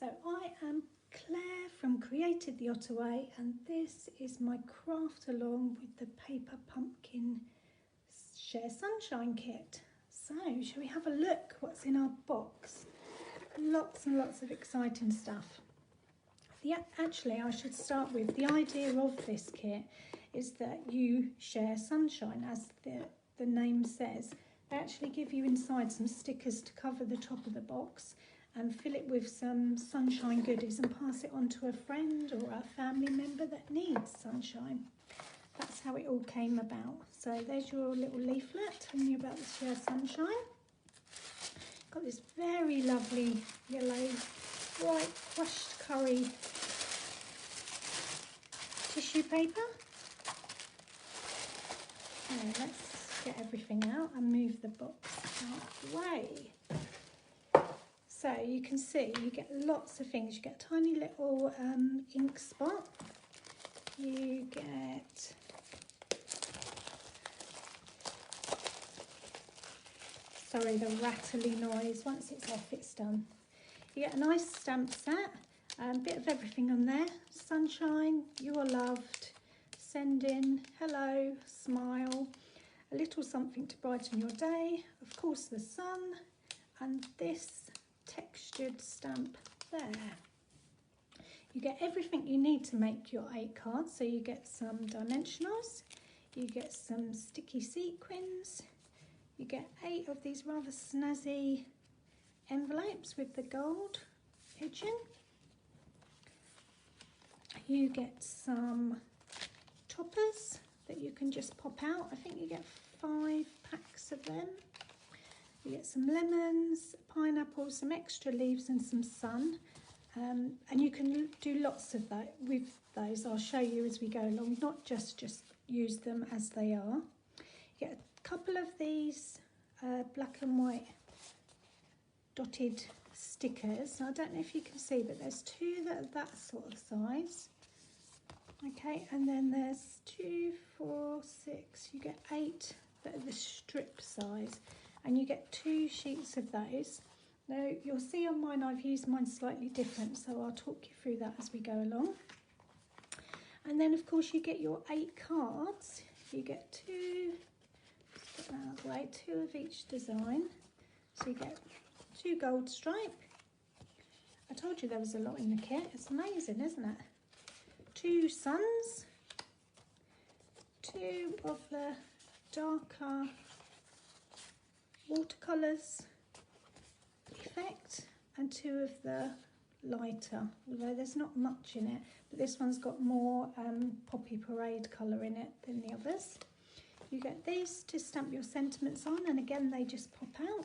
So I am Claire from Created the Ottaway, and this is my craft along with the Paper Pumpkin Share Sunshine kit. So shall we have a look what's in our box? Lots and lots of exciting stuff. Actually, I should start with the idea of this kit is that you share sunshine, as the name says. They actually give you inside some stickers to cover the top of the box and fill it with some sunshine goodies and pass it on to a friend or a family member that needs sunshine. That's how it all came about. So there's your little leaflet telling you about the Share Sunshine. Got this very lovely yellow, white crushed curry tissue paper. Now let's get everything out and move the box out of the way. So you can see you get lots of things. You get a tiny little ink spot. You get sorry, the rattly noise. Once it's off, it's done. You get a nice stamp set. A bit of everything on there. Sunshine, you are loved, send in, hello, smile, a little something to brighten your day, of course the sun, and this textured stamp there. You get everything you need to make your 8 cards. So you get some dimensionals, you get some sticky sequins, you get 8 of these rather snazzy envelopes with the gold edging. You get some toppers that you can just pop out. I think you get 5 packs of them. You get some lemons, pineapples, some extra leaves and some sun. And you can do lots of that with those. I'll show you as we go along, not just use them as they are. You get a couple of these black and white dotted stickers. I don't know if you can see, but there's 2 that are that sort of size. Okay, and then there's 2, 4, 6, you get 8 that are the strip size, and you get 2 sheets of those. Now you'll see on mine I've used mine slightly different, so I'll talk you through that as we go along. And then of course you get your 8 cards. You get 2, just get that out of the way, 2 of each design. So you get 2 gold stripe. I told you there was a lot in the kit. It's amazing, isn't it? 2 suns, 2 of the darker watercolours effect, and 2 of the lighter, although there's not much in it, but this one's got more Poppy Parade colour in it than the others. You get these to stamp your sentiments on, and again they just pop out.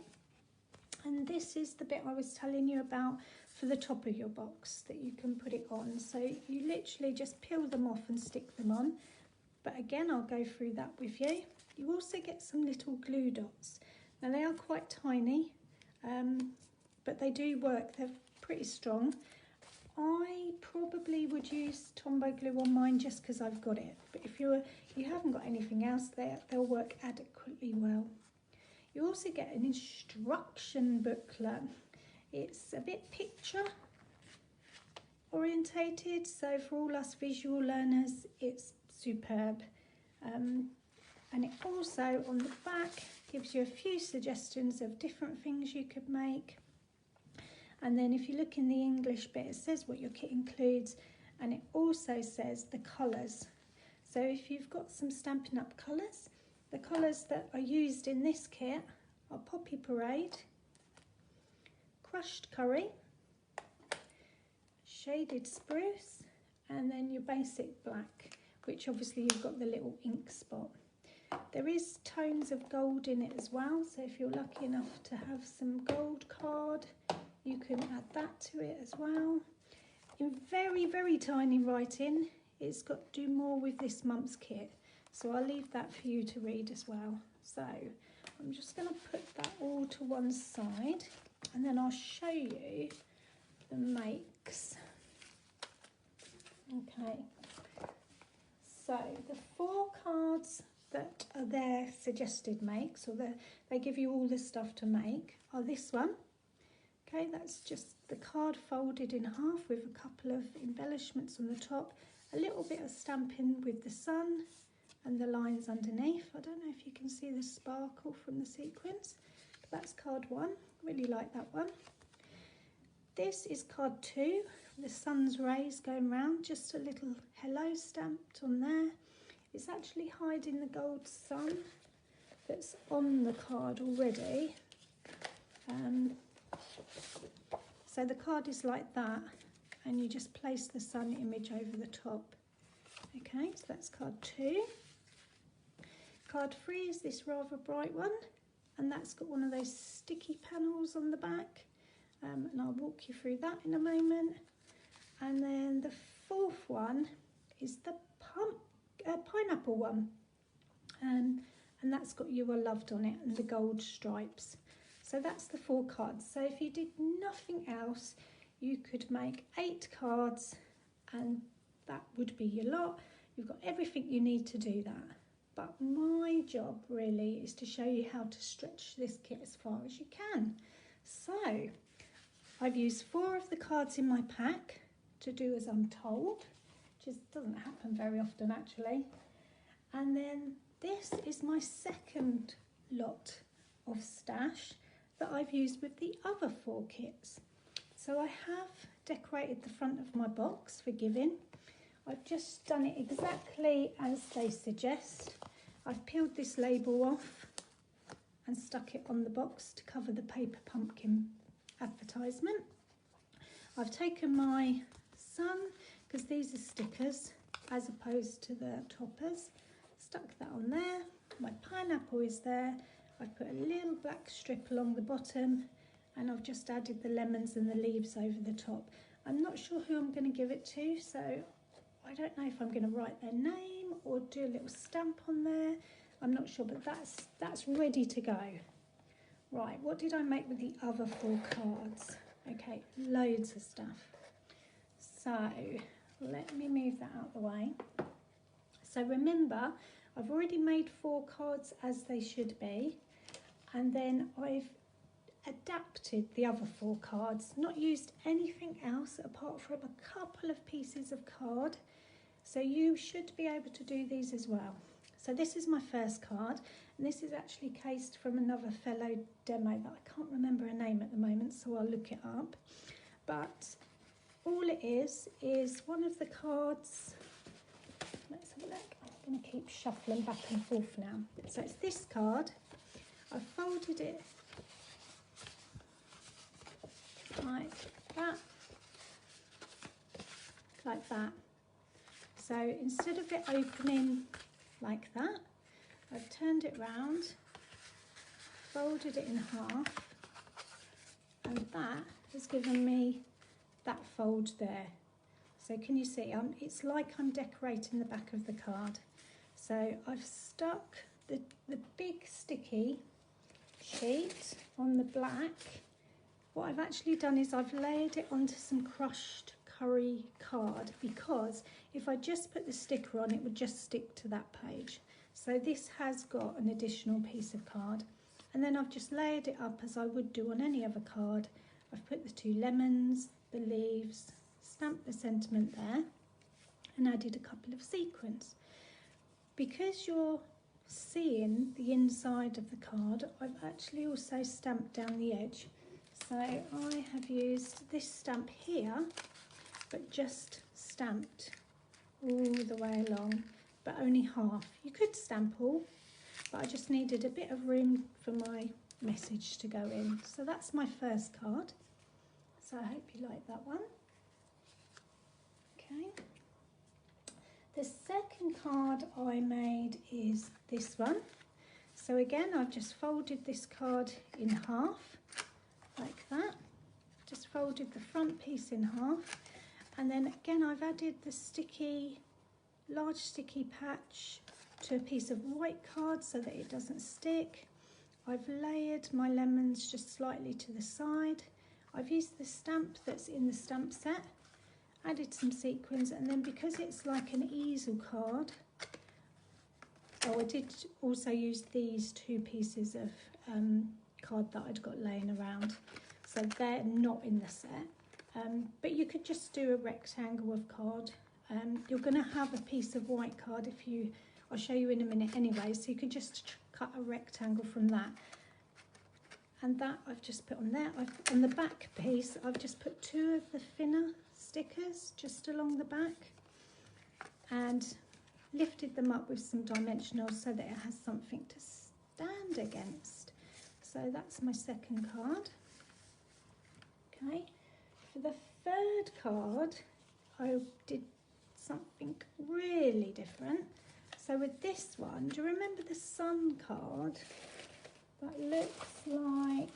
And this is the bit I was telling you about for the top of your box that you can put it on. So you literally just peel them off and stick them on. But again, I'll go through that with you. You also get some little glue dots. Now they are quite tiny, but they do work. They're pretty strong. I probably would use Tombow glue on mine just because I've got it. But if you haven't got anything else there, they'll work adequately well. You also get an instruction booklet. It's a bit picture orientated, so for all us visual learners it's superb. And it also on the back gives you a few suggestions of different things you could make. And then if you look in the English bit, it says what your kit includes, and it also says the colours. So if you've got some Stampin' Up colours, the colours that are used in this kit are Poppy Parade, Crushed Curry, Shaded Spruce, and then your basic black, which obviously you've got the little ink spot. There is tones of gold in it as well, so if you're lucky enough to have some gold card, you can add that to it as well. In very, very tiny writing, it's got "do more with this month's kit," so I'll leave that for you to read as well. So I'm just going to put that all to one side, and then I'll show you the makes. Okay, so the 4 cards that are their suggested makes, or they give you all the stuff to make, are this one. Okay, that's just the card folded in half with a couple of embellishments on the top, a little bit of stamping with the sun and the lines underneath. I don't know if you can see the sparkle from the sequins. That's card 1, really like that one. This is card 2, the sun's rays going round, just a little hello stamped on there. It's actually hiding the gold sun that's on the card already. So the card is like that, and you just place the sun image over the top. Okay, so that's card 2. Card 3 is this rather bright one, and that's got one of those sticky panels on the back, and I'll walk you through that in a moment. And then the 4th one is the pineapple one, and that's got "You Are Loved" on it and the gold stripes. So that's the 4 cards. So if you did nothing else, you could make 8 cards, and that would be your lot. You've got everything you need to do that. But my job really is to show you how to stretch this kit as far as you can. So I've used 4 of the cards in my pack to do as I'm told, which doesn't happen very often actually. And then this is my second lot of stash that I've used with the other 4 kits. So I have decorated the front of my box for giving. I've just done it exactly as they suggest. I've peeled this label off and stuck it on the box to cover the paper pumpkin advertisement. I've taken my sun, because these are stickers as opposed to the toppers, stuck that on there. My pineapple is there. I've put a little black strip along the bottom, and I've just added the lemons and the leaves over the top. I'm not sure who I'm going to give it to, so I don't know if I'm going to write their name or do a little stamp on there. I'm not sure, but that's ready to go. Right, what did I make with the other 4 cards? Okay, loads of stuff. So let me move that out of the way. So remember, I've already made 4 cards as they should be, and then I've adapted the other 4 cards, not used anything else apart from a couple of pieces of card. So you should be able to do these as well. So this is my first card, and this is actually cased from another fellow demo that I can't remember her name at the moment, so I'll look it up. But all it is one of the cards. Let's have a look. I'm going to keep shuffling back and forth now. So it's this card. I've folded it like that. So instead of it opening like that, I've turned it round, folded it in half, and that has given me that fold there. So can you see, it's like I'm decorating the back of the card. So I've stuck the big sticky sheet on the black. What I've actually done is I've layered it onto some crushed curry card, because if I just put the sticker on, it would just stick to that page. So this has got an additional piece of card, and then I've just layered it up as I would do on any other card. I've put the 2 lemons, the leaves, stamped the sentiment there, and added a couple of sequins. Because you're seeing the inside of the card, I've actually also stamped down the edge. So I have used this stamp here, but just stamped all the way along, but only half. You could stamp all, but I just needed a bit of room for my message to go in. So that's my first card. So I hope you like that one. Okay. The second card I made is this one. So again, I've just folded this card in half, like that. Just folded the front piece in half, and then again I've added the large sticky patch to a piece of white card so that it doesn't stick. I've layered my lemons just slightly to the side. I've used the stamp that's in the stamp set, added some sequins, and then because it's like an easel card, I did also use these 2 pieces of card that I'd got laying around. so they're not in the set. But you could just do a rectangle of card. You're going to have a piece of white card I'll show you in a minute anyway, so you could just cut a rectangle from that. And that I've just put on there. On the back piece, I've just put 2 of the thinner stickers just along the back and lifted them up with some dimensionals so that it has something to stand against. So that's my second card. Okay, for the third card, I did something really different. So with this one, do you remember the sun card? That looks like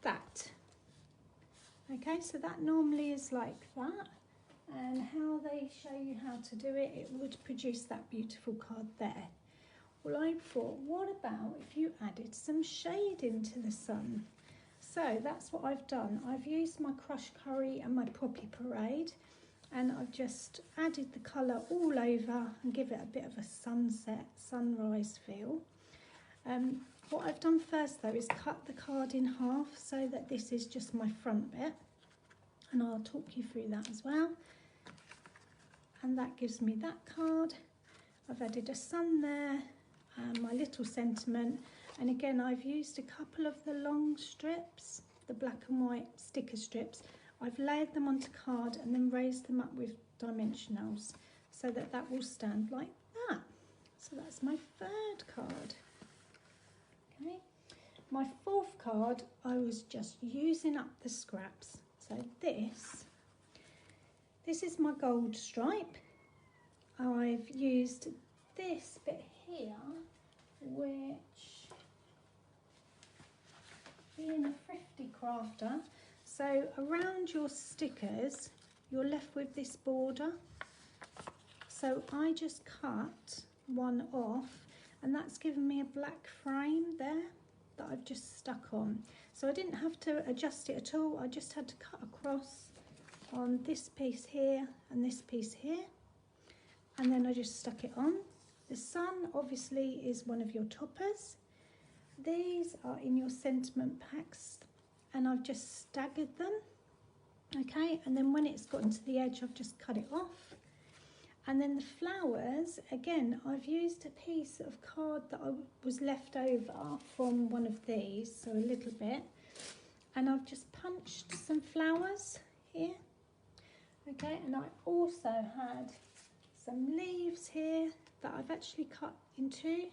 that. Okay, so that normally is like that. And how they show you how to do it, it would produce that beautiful card there. Well, I thought, what about if you added some shade into the sun? So that's what I've done. I've used my Crush Curry and my Poppy Parade, and I've just added the colour all over and give it a bit of a sunset, sunrise feel. What I've done first though is cut the card in half so that this is just my front bit, and I'll talk you through that as well. And that gives me that card. I've added a sun there, my little sentiment, and again I've used a couple of the long strips, the black and white sticker strips. I've layered them onto card and then raised them up with dimensionals so that that will stand like that. So that's my third card. Okay, my fourth card, I was just using up the scraps. So this is my gold stripe. I've used this bit here, which, being a thrifty crafter, so around your stickers, you're left with this border. So I just cut one off, and that's given me a black frame there that I've just stuck on. So I didn't have to adjust it at all. I just had to cut across on this piece here and this piece here, and then I just stuck it on. The sun obviously is one of your toppers. These are in your sentiment packs, and I've just staggered them. Okay, and then when it's gotten to the edge, I've just cut it off. And then the flowers, again, I've used a piece of card that was left over from one of these, so a little bit, and I've just punched some flowers here. Okay, and I also had some leaves here that I've actually cut in 2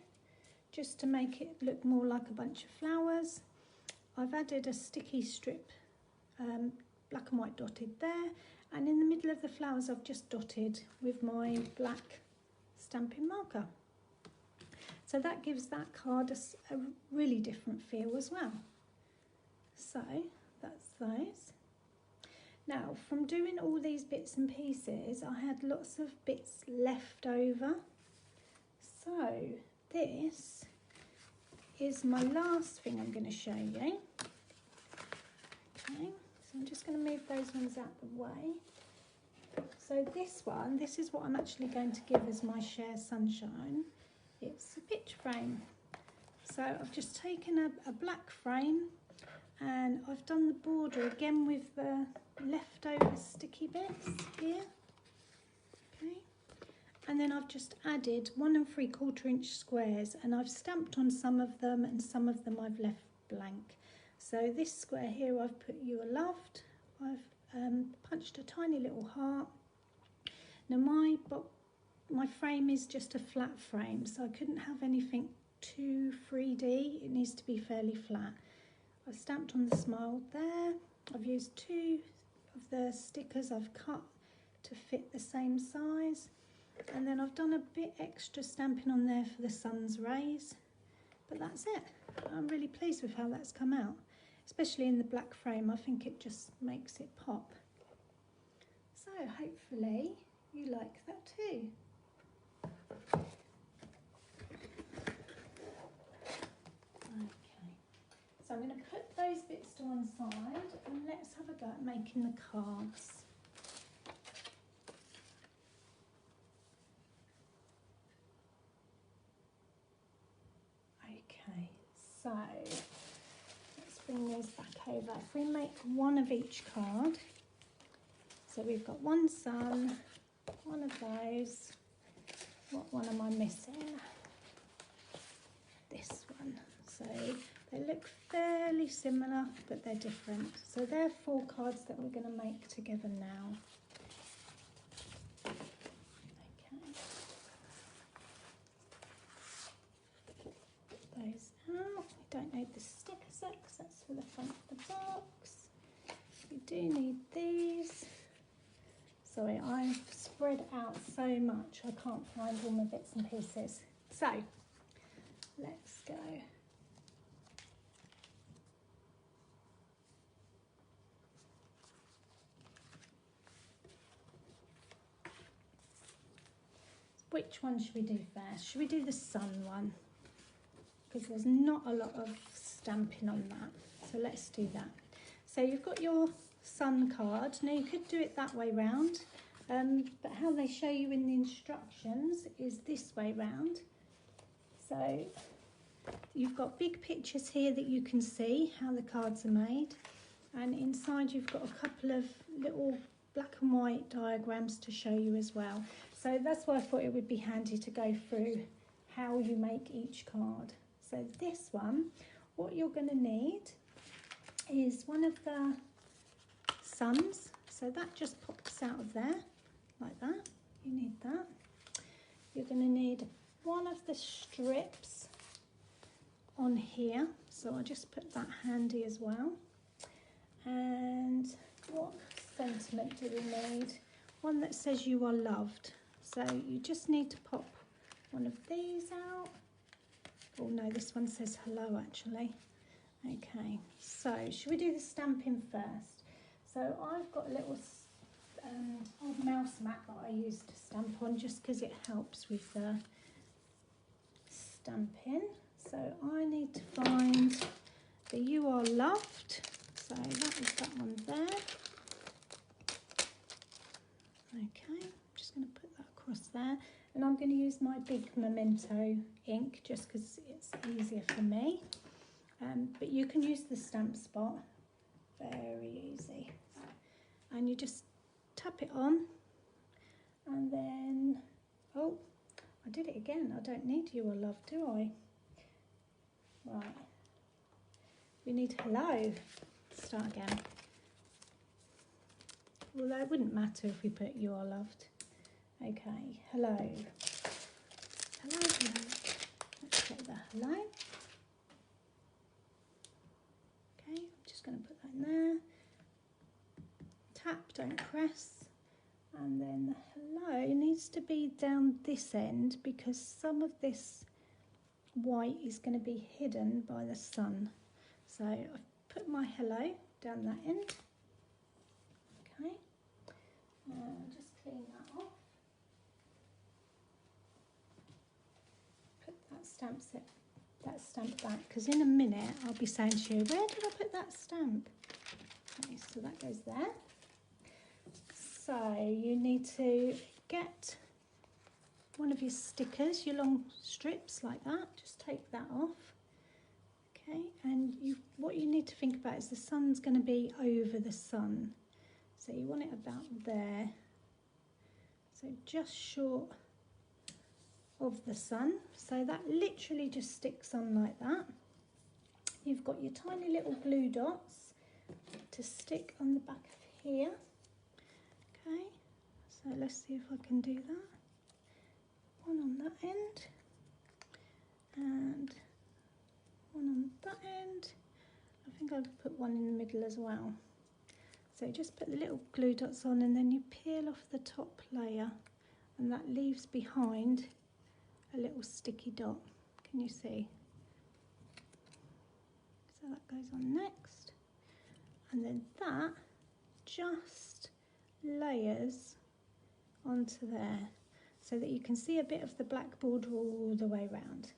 just to make it look more like a bunch of flowers. I've added a sticky strip, black and white dotted there, and in the middle of the flowers I've just dotted with my black stamping marker. So that gives that card a really different feel as well. So that's those. Now, from doing all these bits and pieces, I had lots of bits left over. So this is my last thing I'm going to show you. Okay, so I'm just going to move those ones out the way. So this one, this is what I'm actually going to give as my Share Sunshine. It's a picture frame. So I've just taken a black frame, and I've done the border again with the leftover sticky bits here. Okay, and then I've just added 1 3/4 inch squares, and I've stamped on some of them and some of them I've left blank. So this square here I've put "You Are Loved." I've punched a tiny little heart. Now my frame is just a flat frame, so I couldn't have anything too 3D. It needs to be fairly flat. I've stamped on the smile there. I've used 2 of the stickers I've cut to fit the same size, and then I've done a bit extra stamping on there for the sun's rays, but that's it. I'm really pleased with how that's come out, especially in the black frame. I think it just makes it pop. So hopefully you like that too. So I'm going to put those bits to one side, and let's have a go at making the cards. Okay, so let's bring bring these back over. If we make one of each card, so we've got one sun, one of those. What one am I missing? This one. So they look fairly similar, but they're different. So they're 4 cards that we're going to make together now. Those out. We don't need the sticker set because that's for the front of the box. We do need these. Sorry, I've spread out so much I can't find all my bits and pieces. So, let's go. Which one should we do first? Should we do the sun one? Because there's not a lot of stamping on that. So let's do that. So you've got your sun card. Now you could do it that way round, but how they show you in the instructions is this way round. So you've got big pictures here that you can see how the cards are made, and inside you've got a couple of little black and white diagrams to show you as well. So that's why I thought it would be handy to go through how you make each card. So this one, what you're going to need is one of the suns. So that just pops out of there like that. You need that. You're going to need one of the strips on here. So I'll just put that handy as well. And what sentiment do we need? One that says you are loved. So you just need to pop one of these out. Oh no, this one says hello actually. Okay, so should we do the stamping first? So I've got a little old mouse mat that I use to stamp on just because it helps with the stamping. So I need to find the You Are Loved. So that is that one there. Okay, I'm just going to put that across there. And I'm going to use my big Memento ink just because it's easier for me. But you can use the stamp spot, very easy. And you just tap it on and then, oh, I did it again. I don't need You Are Loved, do I? Right, we need hello. Start again. Although it wouldn't matter if we put You Are Loved. Okay, hello. Hello, hello. Let's get the hello. Okay, I'm just going to put that in there. Tap, don't press. And then the hello needs to be down this end because some of this white is going to be hidden by the sun. So I've put my hello down that end. Okay, just clean that off. Put that stamp back because in a minute I'll be saying to you, where did I put that stamp? Okay, so that goes there. So you need to get one of your stickers, your long strips like that. Just take that off. Okay, and what you need to think about is the sun's going to be over the sun. So you want it about there. So just short of the sun. So that literally just sticks on like that. You've got your tiny little glue dots to stick on the back of here. Okay, so let's see if I can do that. One on that end and one on that end. I think I'll put one in the middle as well. So just put the little glue dots on and then you peel off the top layer and that leaves behind a little sticky dot. Can you see? So that goes on next. And then that just layers onto there so that you can see a bit of the black border all the way around.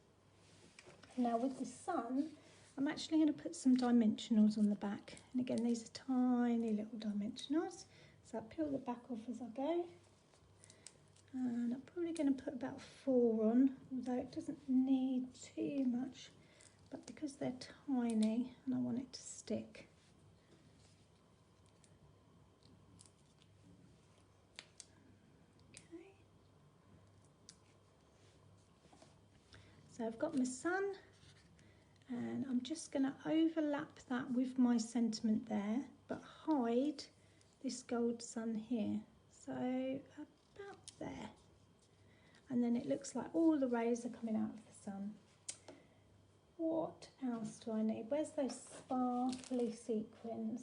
Now with the sun, I'm actually going to put some dimensionals on the back. And again, these are tiny little dimensionals. So I'll peel the back off as I go. And I'm probably going to put about 4 on, although it doesn't need too much but because they're tiny and I want it to stick. Okay. So I've got my sun, and I'm just going to overlap that with my sentiment there, but hide this gold sun here. So about there. And then it looks like all the rays are coming out of the sun. What else do I need? Where's those sparkly sequins?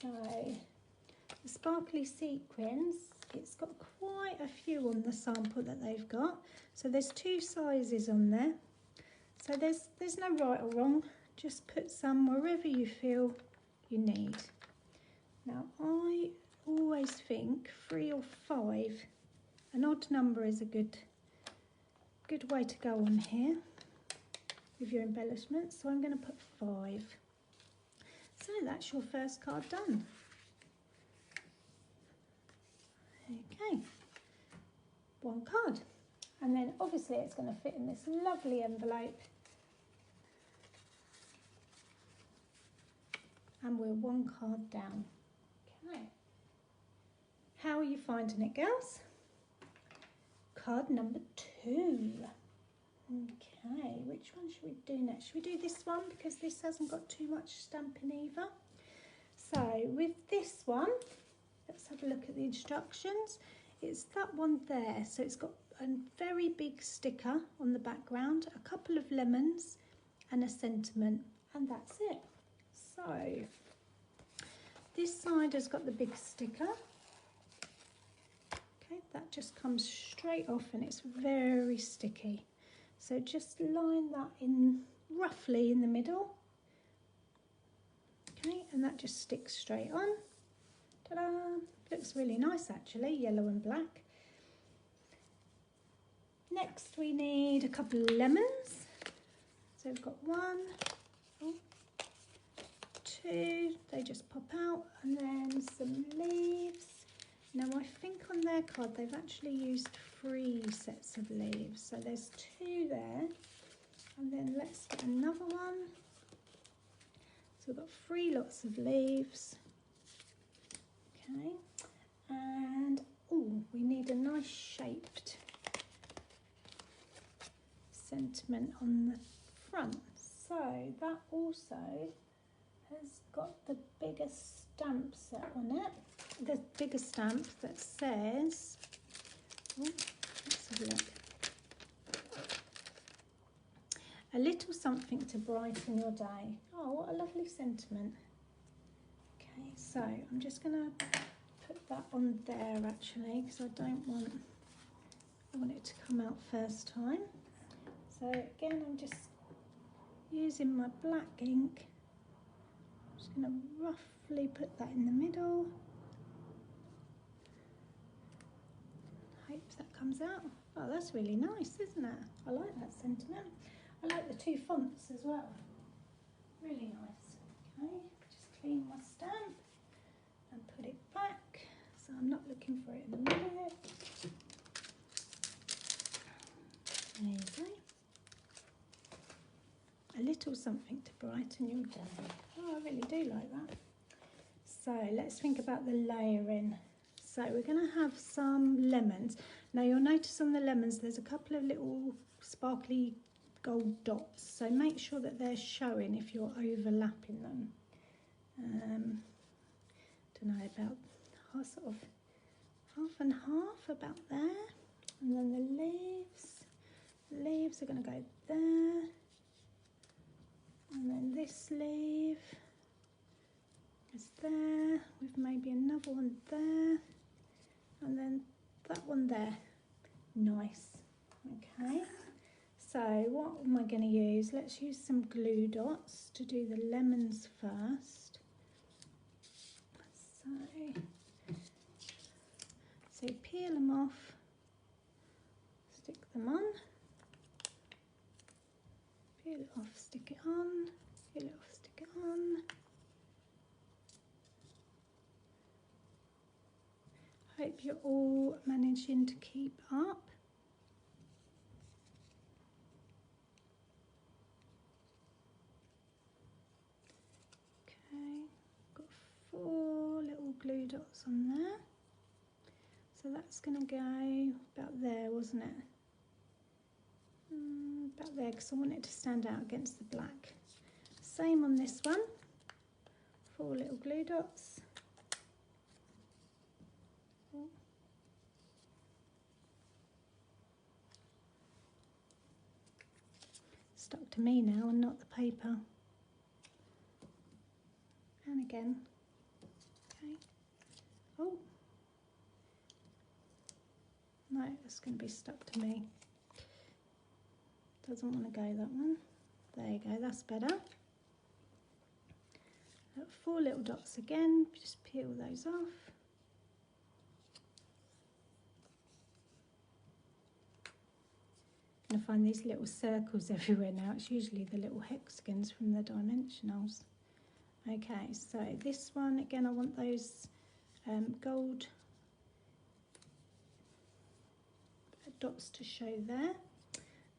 So the sparkly sequins, it's got quite a few on the sample that they've got. So there's 2 sizes on there. So there's no right or wrong. Just put some wherever you feel you need. Now I always think 3 or 5. An odd number is a good way to go on here with your embellishments. So I'm going to put 5. So that's your first card done. Okay, 1 card. And then obviously it's going to fit in this lovely envelope. And we're 1 card down. Okay. How are you finding it, girls? Card number 2. Okay, which one should we do next? Should we do this one because this hasn't got too much stamping either? So with this one, let's have a look at the instructions. It's that one there. So it's got a very big sticker on the background, a couple of lemons and a sentiment, and that's it. So this side has got the big sticker. Okay, that just comes straight off and it's very sticky. So just line that in roughly in the middle. Okay, and that just sticks straight on. Ta-da! Looks really nice actually, yellow and black. Next we need a couple of lemons. So we've got 1, 2, they just pop out, and then some leaves. Now I think on their card they've actually used 3 sets of leaves. So there's 2 there, and then let's get another one. So we've got 3 lots of leaves. Okay, and oh, we need a nice shaped sentiment on the front. So that also has got the bigger stamp set on it. The bigger stamp that says, oh, let's have a look. A little something to brighten your day. Oh, what a lovely sentiment. Okay, so I'm just going to put that on there actually, because I want it to come out first time. So again, I'm just using my black ink. I'm just going to roughly put that in the middle. Hope that comes out. Oh, that's really nice, isn't it? I like that sentiment. I like the 2 fonts as well. Really nice. Okay, just clean my stamp and put it back. So I'm not looking for it in the middle. There you go. A little something to brighten your day. Oh, I really do like that. So let's think about the layering. So we're going to have some lemons. Now you'll notice on the lemons there's a couple of little sparkly gold dots. So make sure that they're showing if you're overlapping them. Don't know, about sort of half and half, about there. And then the leaves are going to go there. And then this leaf is there, with maybe another one there, and then that one there. Nice. Okay, so what am I going to use? Let's use some glue dots to do the lemons first. So peel them off, stick them on. Peel it off, stick it on, peel it off, stick it on. Hope you're all managing to keep up. glue dots on there. So that's going to go about there, wasn't it? About there, because I want it to stand out against the black. Same on this one. 4 little glue dots. Stuck to me now and not the paper. And again. Okay. Oh. No, it's going to be stuck to me. Doesn't want to go, that one. There you go, that's better. 4 little dots again, just peel those off. I'm going to find these little circles everywhere now. It's usually the little hexagons from the dimensionals. Okay, so this one, again, I want those gold dots to show there.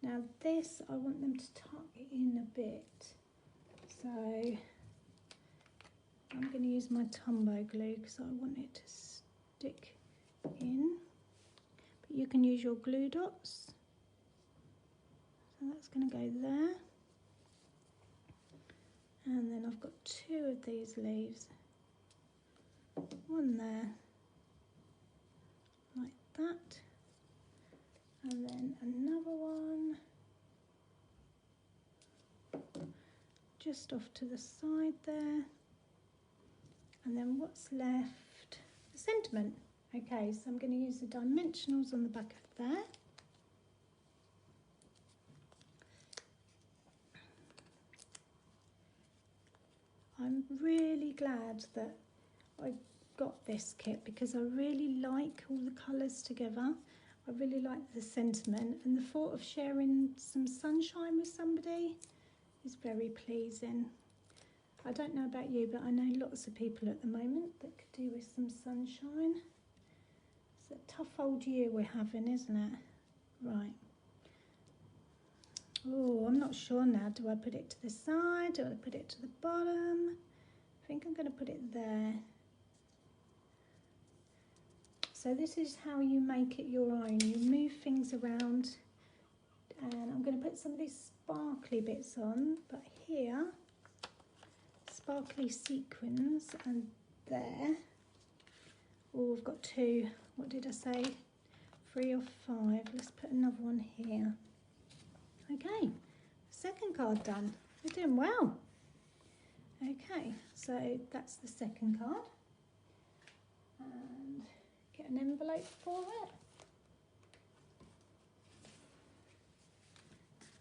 Now this, I want them to tuck it in a bit. So I'm going to use my Tombow glue because I want it to stick in. But you can use your glue dots. So that's going to go there. And then I've got 2 of these leaves. One there, like that. And then another one just off to the side there. And then what's left? The sentiment. Okay, so I'm going to use the dimensionals on the back of there. I'm really glad that I got this kit because I really like all the colours together. I really like the sentiment, and the thought of sharing some sunshine with somebody is very pleasing. I don't know about you, but I know lots of people at the moment that could do with some sunshine. It's a tough old year we're having, isn't it? Right. Oh, I'm not sure now. Do I put it to the side? Do I put it to the bottom? I think I'm going to put it there. So this is how you make it your own. You move things around, and I'm going to put some of these sparkly bits on, but here, sparkly sequins, and there. Oh, I've got 2. What did I say? 3 or 5. Let's put another one here. Okay, second card done. We're doing well. Okay, so that's the second card. And get an envelope for it.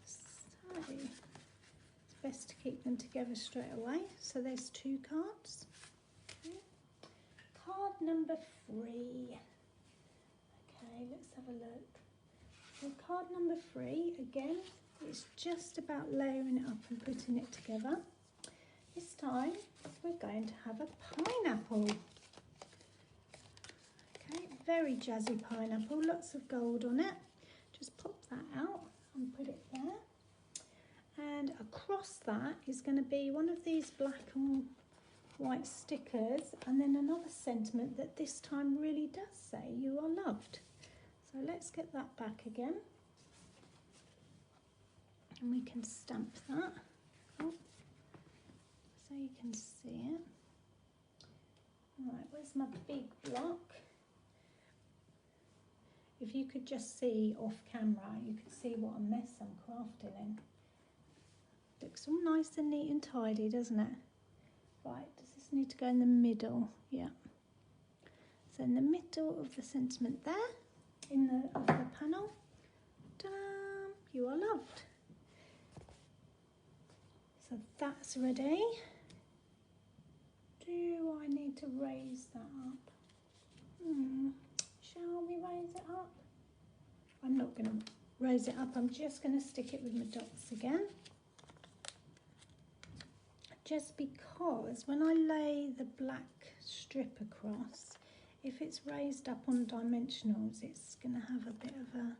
So it's best to keep them together straight away. So there's 2 cards. Okay. Card number 3. Okay, let's have a look. So card number 3, again, it's just about layering it up and putting it together. This time we're going to have a pineapple. Okay, very jazzy pineapple, lots of gold on it. Just pop that out and put it there. And across that is going to be one of these black and white stickers, and then another sentiment that this time really does say you are loved. So let's get that back again. And we can stamp that. Oh, so you can see it. Right, where's my big block? If you could just see off camera, you could see what a mess I'm crafting in. Looks all nice and neat and tidy, doesn't it? Right, does this need to go in the middle? Yeah. So in the middle of the sentiment there, of the panel, ta-da, you are loved. So that's ready. Do I need to raise that up? Shall we raise it up? I'm not going to raise it up. I'm just going to stick it with my dots again. Just because when I lay the black strip across, if it's raised up on dimensionals, it's going to have a bit of a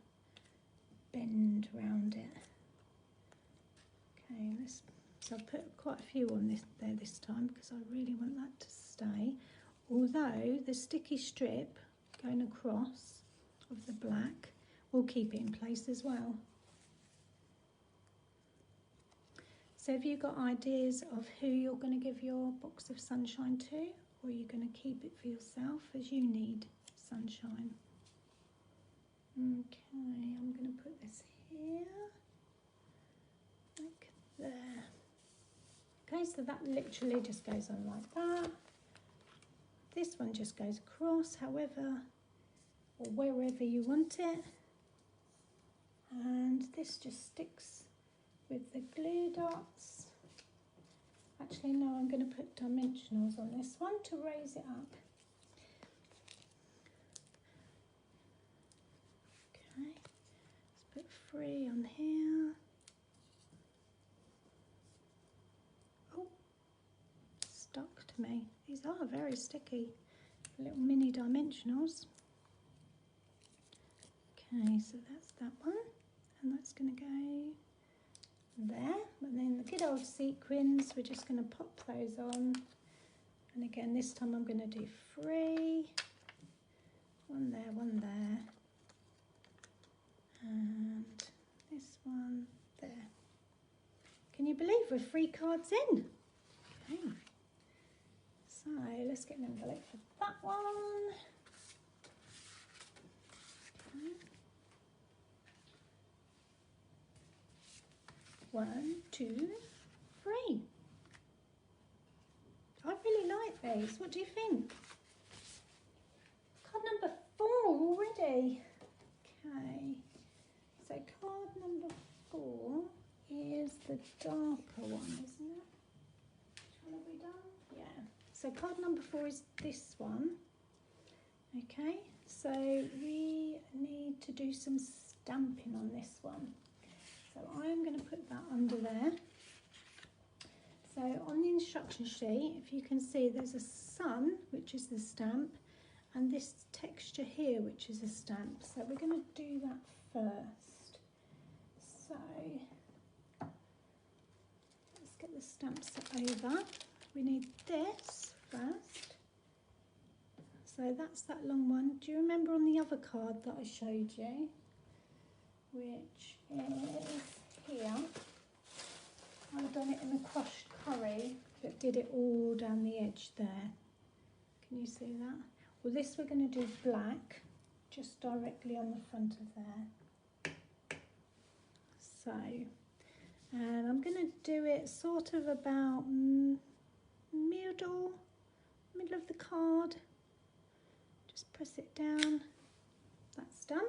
bend around it. Okay, so I'll put quite a few on this time because I really want that to stay. although the sticky strip going across of the black will keep it in place as well. So have you got ideas of who you're going to give your box of sunshine to, or are you going to keep it for yourself as you need sunshine? Okay, I'm going to put this here, like there. Okay, so that literally just goes on like that. This one just goes across, however, or wherever you want it. And this just sticks with the glue dots. Actually, no, I'm going to put dimensionals on this one to raise it up. Okay, let's put 3 on here. Oh, stuck to me. These are very sticky, little mini dimensionals. Okay, so that's that one, and that's going to go there. And then the good old sequins, we're just going to pop those on. And again, this time I'm going to do 3. 1 there, 1 there. And this one there. Can you believe we're 3 cards in? Okay. So let's get an envelope for that one. Okay. 1, 2, 3. I really like these. What do you think? Card number 4 already. Okay. So card number 4 is the darker one, isn't it? Which one have we done? Yeah. So card number 4 is this one. Okay. So we need to do some stamping on this one. So I'm going to put that under there. So on the instruction sheet, if you can see, there's a sun, which is the stamp, and this texture here, which is a stamp. So we're going to do that first. So let's get the stamp set over. We need this first. So that's that long one. Do you remember on the other card that I showed you, which is here? I've done it in the crushed curry, but did it all down the edge there. Can you see that? Well, this we're going to do black, just directly on the front of there. So, and I'm going to do it sort of about middle of the card. Just press it down. That's done.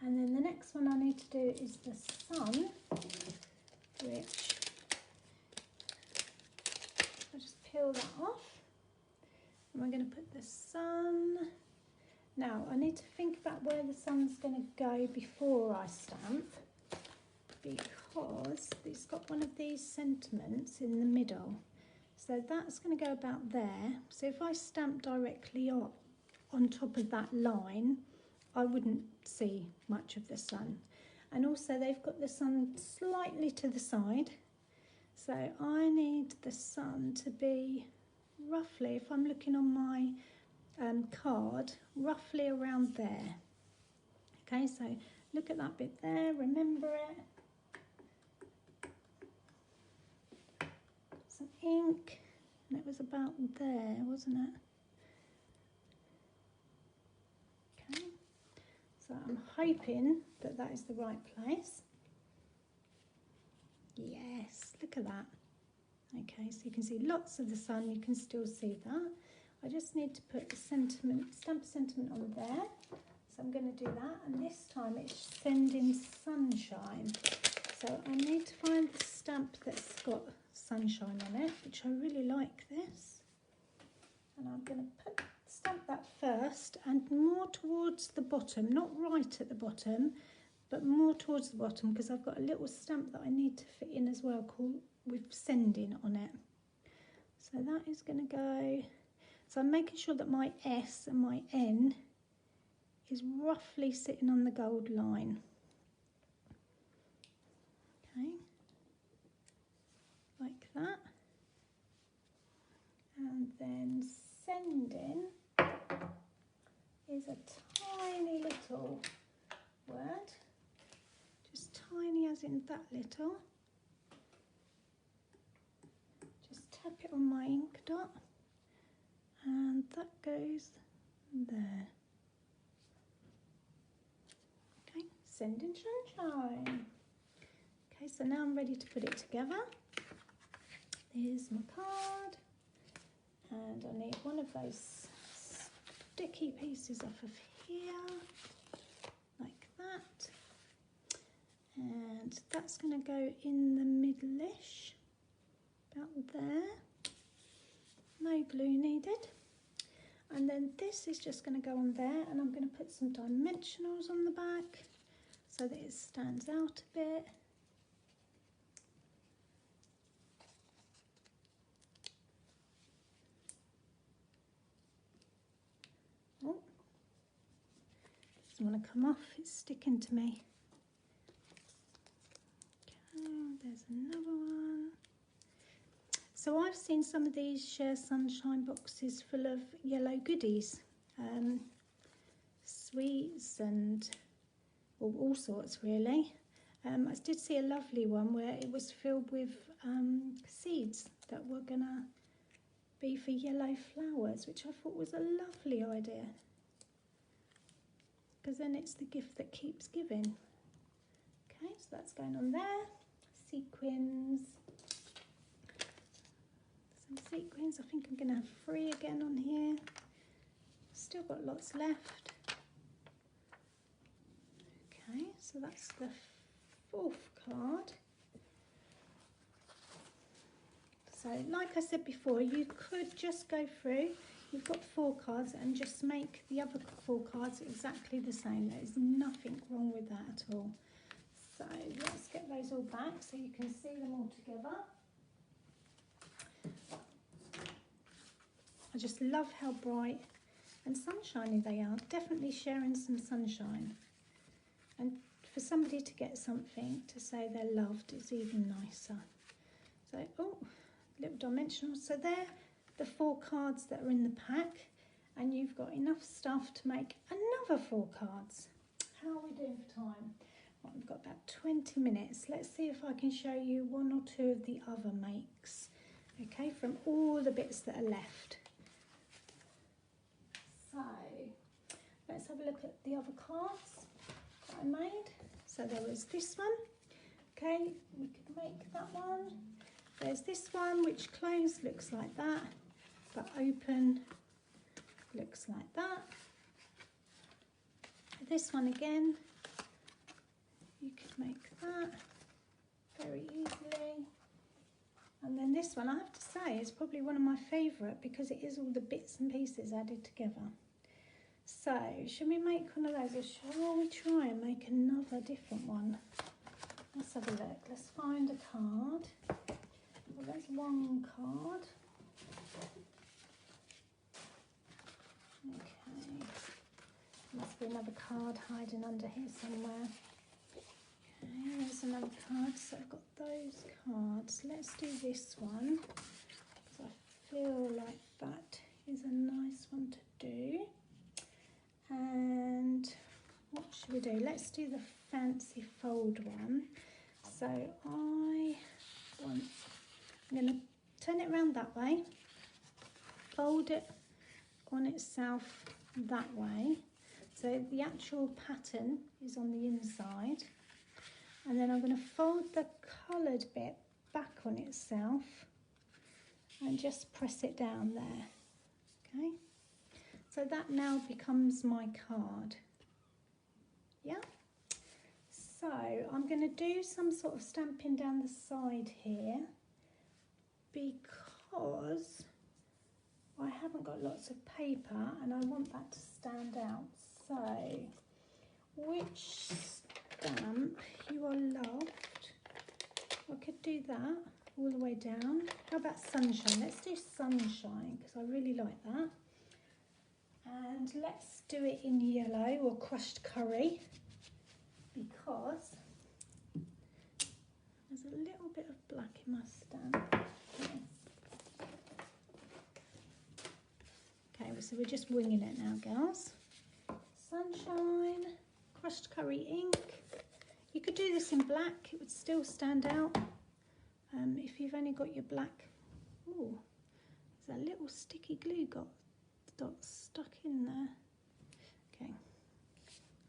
And then the next one I need to do is the sun, which I'll just peel that off. And we're going to put the sun. Now I need to think about where the sun's going to go before I stamp, because it's got one of these sentiments in the middle. So that's going to go about there. So if I stamp directly on top of that line, I wouldn't see much of the sun. And also they've got the sun slightly to the side. So I need the sun to be roughly, if I'm looking on my card, roughly around there. Okay, so look at that bit there, remember it. Some ink, and it was about there, wasn't it? Okay. So I'm hoping that that is the right place. Yes, look at that. Okay, so you can see lots of the sun, you can still see that. I just need to put the sentiment, stamp sentiment on there. So I'm going to do that, and this time it's sending sunshine. So I need to find the stamp that's got sunshine on it, which I really like this. And I'm going to stamp that first, and more towards the bottom, not right at the bottom, but more towards the bottom, because I've got a little stamp that I need to fit in as well, called with sending on it. So that is going to go. So I'm making sure that my S and my N is roughly sitting on the gold line. Okay, like that. And then sending is a tiny little word, just tiny as in that little. Just tap it on my ink dot and that goes there. Okay, sending sunshine. Okay, so now I'm ready to put it together. Here's my card, and I need one of those sticky pieces off of here, like that, and that's going to go in the middle-ish, about there. No glue needed. And then this is just going to go on there, and I'm going to put some dimensionals on the back so that it stands out a bit. Oh, doesn't want to come off, it's sticking to me. Okay, there's another one. So I've seen some of these Share Sunshine boxes full of yellow goodies, sweets and all sorts really. I did see a lovely one where it was filled with seeds that were gonna be for yellow flowers, which I thought was a lovely idea, because then it's the gift that keeps giving. Okay, so that's going on there. Sequins. Sequins. I think I'm going to have 3 again on here. Still got lots left. Okay, so that's the 4th card. So like I said before, you could just go through, you've got 4 cards, and just make the other 4 cards exactly the same. There is nothing wrong with that at all. So let's get those all back so you can see them all together. I just love how bright and sunshiny they are. Definitely sharing some sunshine. And for somebody to get something to say they're loved is even nicer. So, oh, little dimensional. So they're the 4 cards that are in the pack, and you've got enough stuff to make another 4 cards. How are we doing for time? Well, we've got about 20 minutes. Let's see if I can show you 1 or 2 of the other makes, okay, from all the bits that are left. So let's have a look at the other cards that I made. So there was this one. Okay, we could make that one. There's this one, which closed looks like that, but open looks like that. This one again, you could make that very easily. And then this one, I have to say, is probably one of my favourite because it is all the bits and pieces added together. So, should we make one of those, or shall we try and make another different one? Let's have a look. Let's find a card. Well, there's one card. Okay. Must be another card hiding under here somewhere. Okay, there's another card. So I've got those cards. Let's do this one, because I feel like that is a nice one to do. And what should we do? Let's do the fancy fold one. So I'm going to turn it around that way, fold it on itself that way, so the actual pattern is on the inside, and then I'm going to fold the coloured bit back on itself and just press it down there. Okay, so that now becomes my card. Yeah, so I'm going to do some sort of stamping down the side here, because I haven't got lots of paper and I want that to stand out. So, which stamp you are loved? I could do that all the way down. How about sunshine? Let's do sunshine because I really like that. And let's do it in yellow or crushed curry, because there's a little bit of black in my stamp. so we're just winging it now, girls. Sunshine, crushed curry ink. You could do this in black, it would still stand out. If you've only got your black. Oh, there's that little sticky glue dot stuck in there. Okay,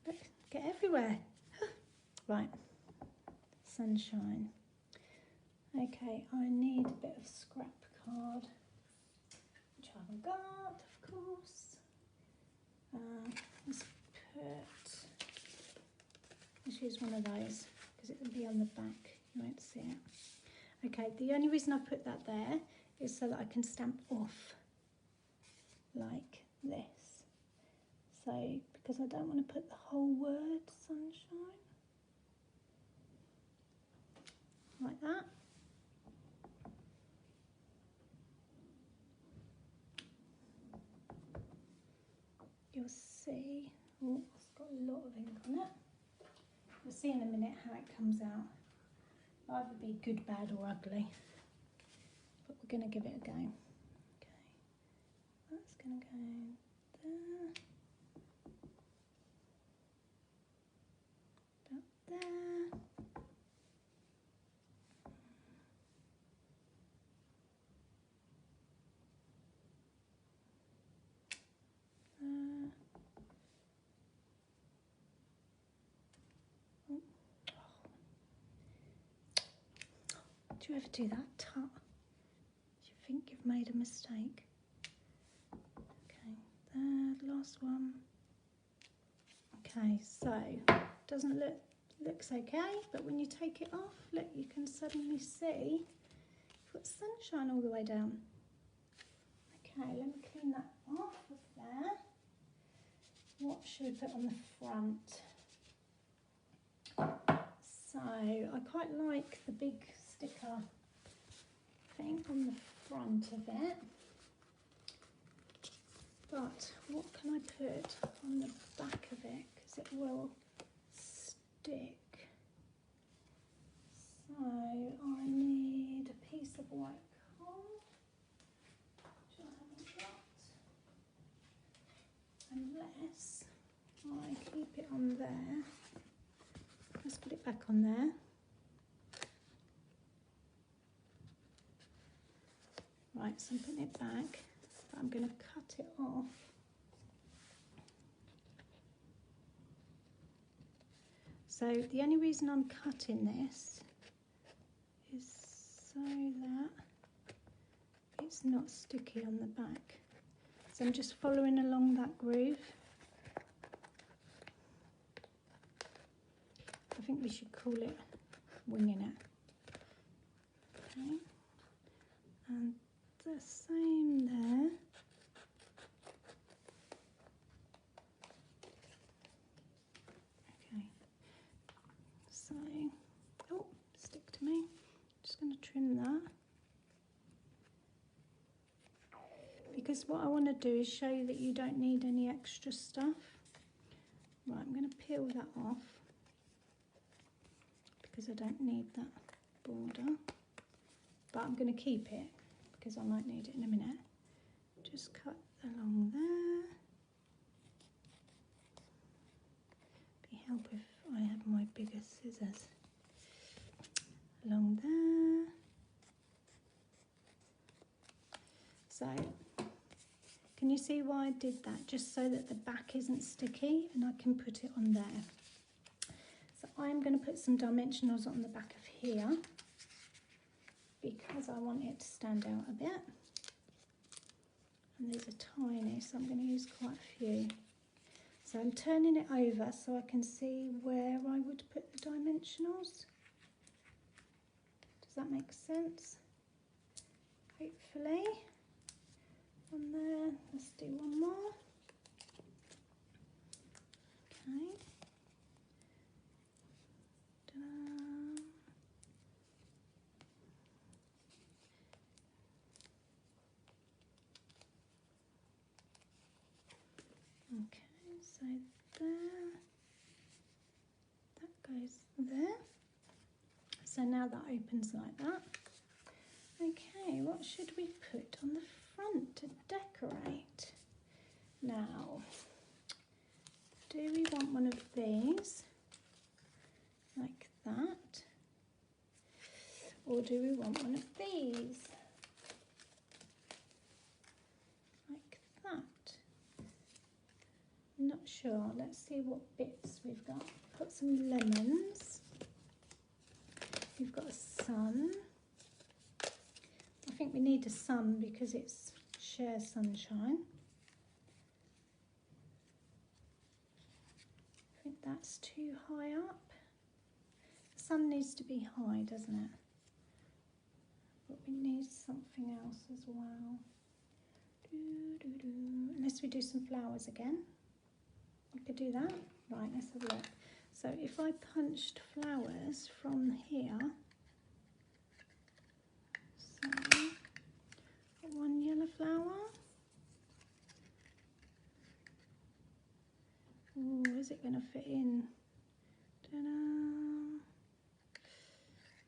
look, get everywhere. Right, sunshine. Okay, I need a bit of scrap card, which I haven't got, of course. Let's use one of those because it will be on the back, you won't see it. Okay, the only reason I put that there is so that I can stamp off like this. So, because I don't want to put the whole word sunshine, like that. You'll see, oh, it's got a lot of ink on it. You'll see in a minute how it comes out. It'll either be good, bad or ugly, but we're going to give it a go. Okay, that's going to go there, about there. Do you ever do that? Do you think you've made a mistake? Okay, there, last one. Okay, so doesn't looks okay, but when you take it off, look, you can suddenly see you've got sunshine all the way down. Okay, let me clean that off of there. What should we put on the front? So I quite like the big sticker thing on the front of it, but what can I put on the back of it, because it will stick. So I need a piece of white card, which I haven't got, unless I keep it on there. Let's put it back on there. Right, so I'm putting it back, but I'm going to cut it off. So the only reason I'm cutting this is so that it's not sticky on the back. So I'm just following along that groove. I think we should call it winging it. Okay, and the same there. Okay, so, oh, stick to me. Just going to trim that. Because what I want to do is show you that you don't need any extra stuff. Right, I'm going to peel that off, because I don't need that border, but I'm going to keep it because I might need it in a minute. Just cut along there. Be help if I had my bigger scissors. Along there. So, can you see why I did that? Just so that the back isn't sticky and I can put it on there. So I'm going to put some dimensionals on the back of here because I want it to stand out a bit. And these are tiny, so I'm going to use quite a few. So I'm turning it over so I can see where I would put the dimensionals. Does that make sense? Hopefully. On there, let's do one more. Okay. Okay, so there, that goes there. So now that opens like that. Okay, what should we put on the front to decorate? Now, do we want one of these like that, or do we want one of these like that? Not sure. Let's see what bits we've got. Got some lemons. We've got a sun. I think we need a sun because it's Share Sunshine. I think that's too high up. The sun needs to be high, doesn't it? But we need something else as well. Unless we do some flowers again. We could do that. Right, let's have a look. So if I punched flowers from here, so one yellow flower. Oh, is it going to fit in? Ta-da.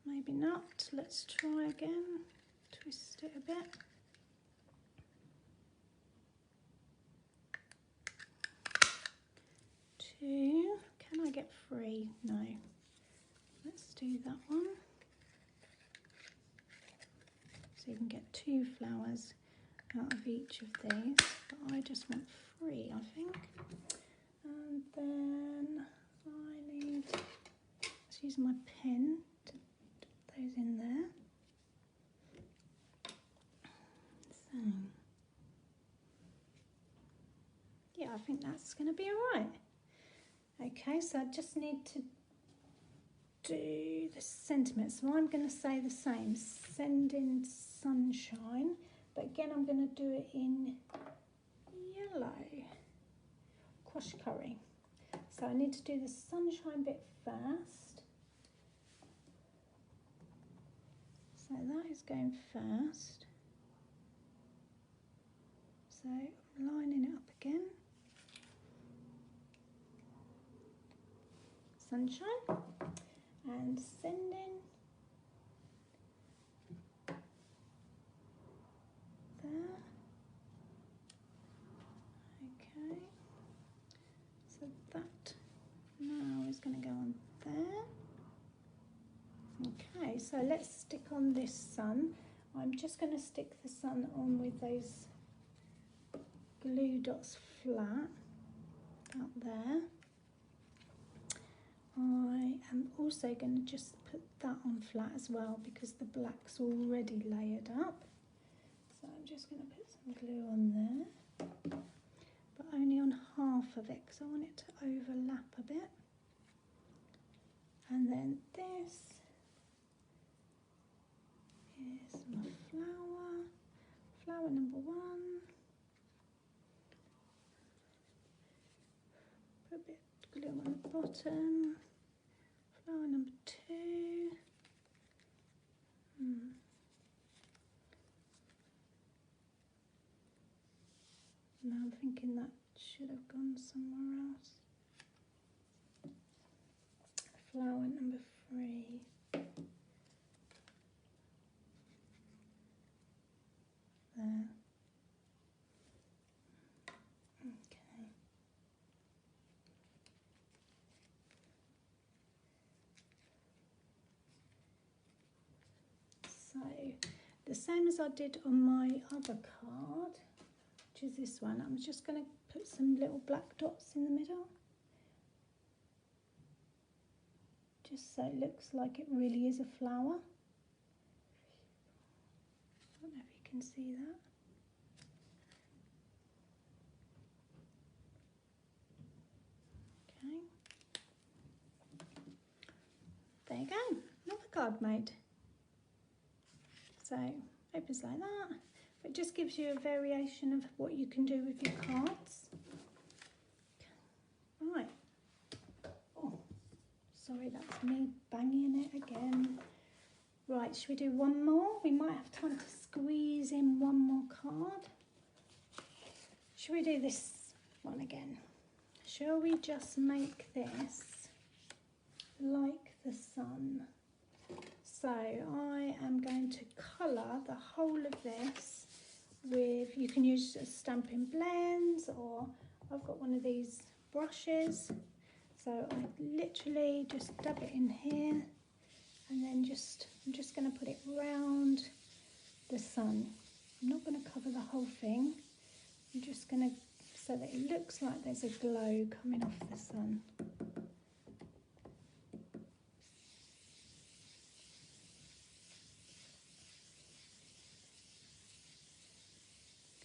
Maybe not. Let's try again. Twist it a bit. Two. Can I get three? No. Let's do that one. So you can get 2 flowers out of each of these, but I just want 3, I think. And then I need, let's use my pen to put those in there. So, yeah, I think that's going to be all right. Okay, so I just need to do the sentiment. So I'm going to say the same, send in sunshine, but again I'm going to do it in yellow, quash curry. So I need to do the sunshine bit first. So that is going first. So I'm lining it up again. Sunshine. And sending there. Okay, so that now is going to go on there. Okay, so let's stick on this sun. I'm just going to stick the sun on with those glue dots flat out there. I am also going to just put that on flat as well because the black's already layered up. So I'm just going to put some glue on there, but only on half of it because I want it to overlap a bit. And then this is my flower number 1. Put a bit of glue on the bottom. Flower number 2. Now I'm thinking that should have gone somewhere else. Flower number 3. There. Okay. So the same as I did on my other card, which is this one, I'm just going to put some little black dots in the middle, just so it looks like it really is a flower. I don't know if you can see that. Okay. There you go, another card made. So opens like that. It just gives you a variation of what you can do with your cards. Right. Oh, sorry, that's me banging it again. Right, should we do one more? We might have time to squeeze in one more card. Should we do this one again? Shall we just make this like the sun? So I am going to colour the whole of this with, you can use Stampin' Blends, or I've got one of these brushes. So I literally just dab it in here, and then I'm just going to put it round the sun. I'm not going to cover the whole thing. I'm just going to, so that it looks like there's a glow coming off the sun.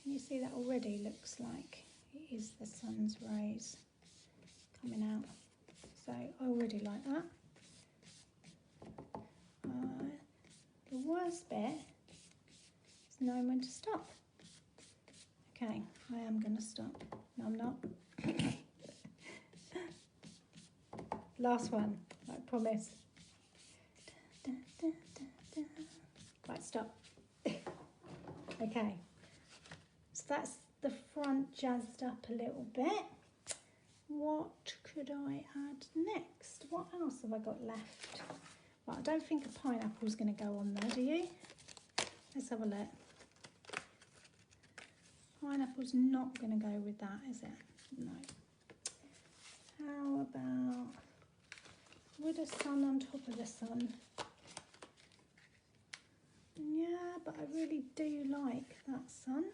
Can you see that already looks like it is the sun's rays coming out? So I already like that. The worst bit is knowing when to stop. Okay, I am going to stop. No, I'm not. Last one, I promise. Right, stop. Okay, so that's the front jazzed up a little bit. What could I add next? What else have I got left? Well, I don't think a pineapple's going to go on there, do you? Let's have a look. Pineapple's not going to go with that, is it? No. How about with a sun on top of the sun? Yeah, but I really do like that sun.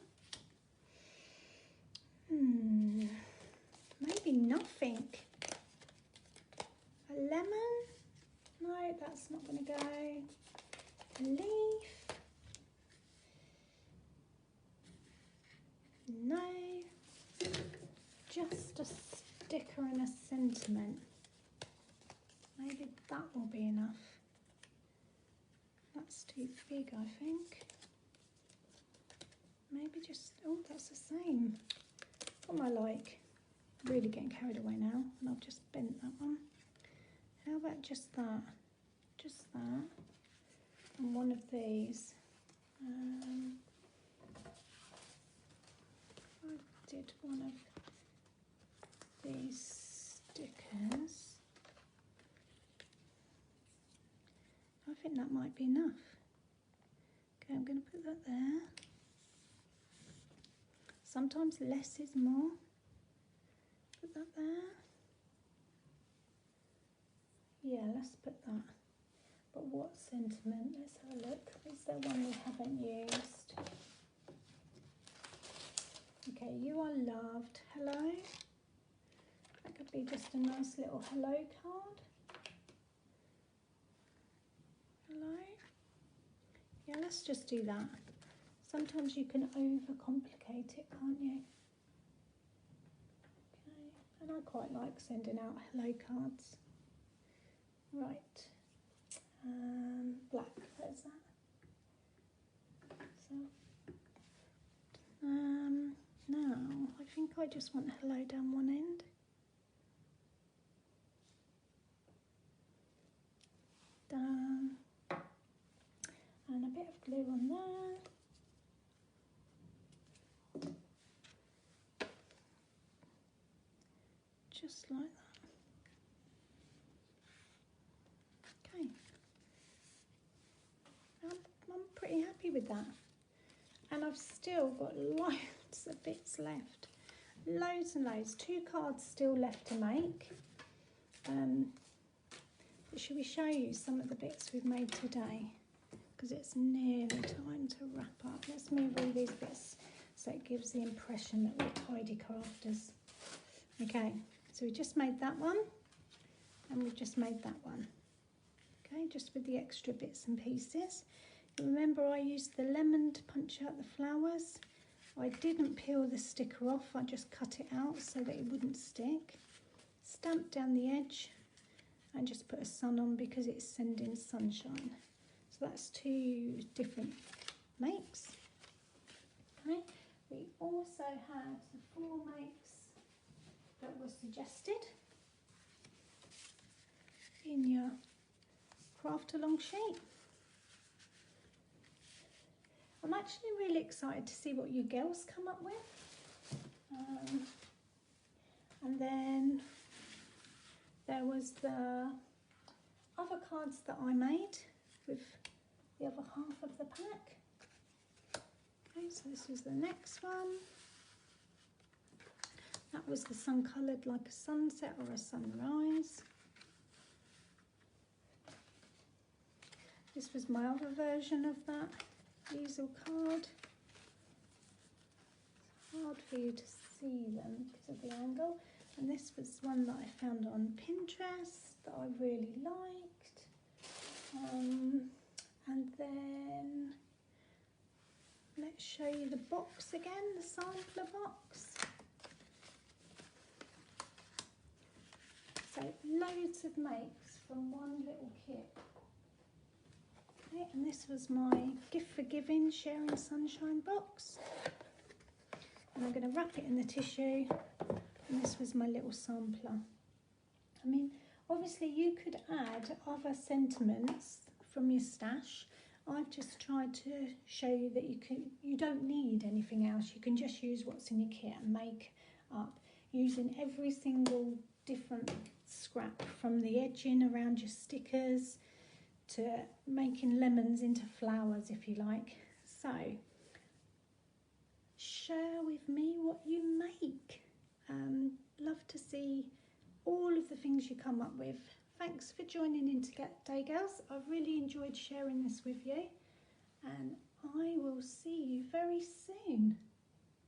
Maybe nothing. A lemon? No, that's not going to go. A leaf? No. Just a sticker and a sentiment. Maybe that will be enough. That's too big, I think. Maybe just, oh, that's the same. What am I like? Really getting carried away now, and I've just bent that one. How about just that? Just that. And one of these. I did one of these stickers. I think that might be enough. Okay, I'm going to put that there. Sometimes less is more. Put that there. Yeah, let's put that. But what sentiment? Let's have a look. Is there one we haven't used? Okay, you are loved. Hello. That could be just a nice little hello card. Hello. Yeah, let's just do that. Sometimes you can overcomplicate it, can't you? Okay, and I quite like sending out hello cards. Right, black, where's that? So, now I think I just want hello down one end. Down, and a bit of glue on there. Just like that. Okay. I'm pretty happy with that. And I've still got loads of bits left. Loads and loads. 2 cards still left to make. But should we show you some of the bits we've made today? Because it's nearly time to wrap up. Let's move all these bits so it gives the impression that we're tidy crafters. Okay, so we just made that one, and we've just made that one. Okay, just with the extra bits and pieces. Remember, I used the lemon to punch out the flowers. I didn't peel the sticker off, I just cut it out so that it wouldn't stick. Stamped down the edge and just put a sun on because it's sending sunshine. So that's 2 different makes. Okay, we also had the 4 makes that were suggested in your craft along sheet. I'm actually really excited to see what you girls come up with. And then there was the other cards that I made with the other half of the pack. Okay, so this is the next one. That was the sun coloured like a sunset or a sunrise. This was my other version of that easel card. It's hard for you to see them because of the angle. And this was one that I found on Pinterest that I really liked. And then let's show you the box again, the sampler box. So loads of makes from one little kit. Okay, and this was my gift for giving, sharing sunshine box. And I'm going to wrap it in the tissue. And this was my little sampler. I mean, obviously you could add other sentiments from your stash. I've just tried to show you that you don't need anything else. You can just use what's in your kit and make up using every single different scrap, from the edging around your stickers to making lemons into flowers if you like. So share with me what you make. Love to see all of the things you come up with. Thanks for joining in today, girls. I've really enjoyed sharing this with you, and I will see you very soon.